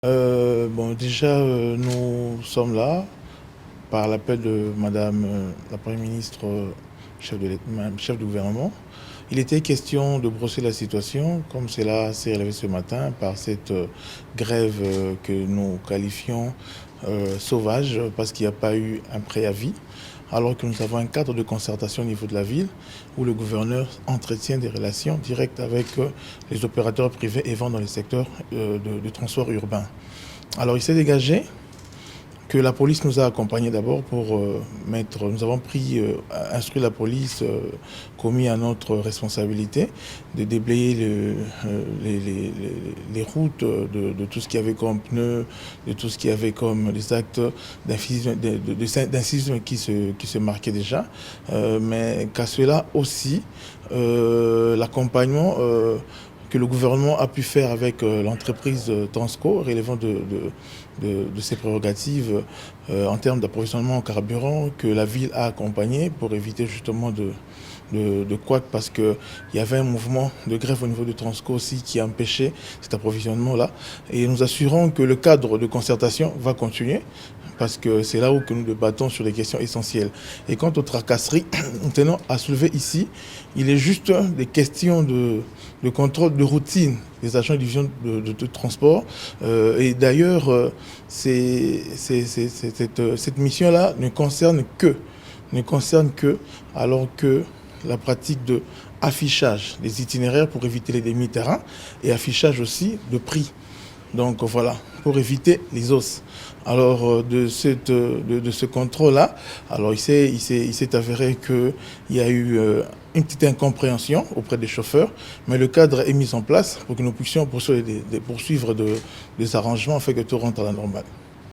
Nous sommes là par l'appel de Madame la Première ministre, chef du gouvernement. Il était question de brosser la situation, comme cela s'est révélé ce matin, par cette grève que nous qualifions sauvage, parce qu'il n'y a pas eu un préavis, alors que nous avons un cadre de concertation au niveau de la ville, où le gouverneur entretient des relations directes avec les opérateurs privés et dans les secteurs de transport urbain. Alors il s'est dégagé que la police nous a accompagnés d'abord pour nous avons instruit la police, commis à notre responsabilité, de déblayer les routes de tout ce qu'il y avait comme pneus, de tout ce qu'il y avait comme des actes d'incision qui se marquaient déjà, mais qu'à cela aussi, l'accompagnement que le gouvernement a pu faire avec l'entreprise Transco, relevant de ses prérogatives en termes d'approvisionnement en carburant, que la ville a accompagné pour éviter justement de couac, parce qu'il y avait un mouvement de grève au niveau de Transco aussi qui empêchait cet approvisionnement-là. Et nous assurons que le cadre de concertation va continuer, parce que c'est là où que nous débattons sur les questions essentielles. Et quant aux tracasseries, nous tenons à soulever ici, il est juste des questions de contrôle de routine des agents de division de transport. Et d'ailleurs, cette mission-là ne concerne que, alors que la pratique de affichage des itinéraires pour éviter les demi-terrains et affichage aussi de prix. Donc voilà, pour éviter les os. Alors de ce contrôle-là, alors il s'est avéré qu'il y a eu une petite incompréhension auprès des chauffeurs, mais le cadre est mis en place pour que nous puissions poursuivre des arrangements afin que tout rentre à la normale.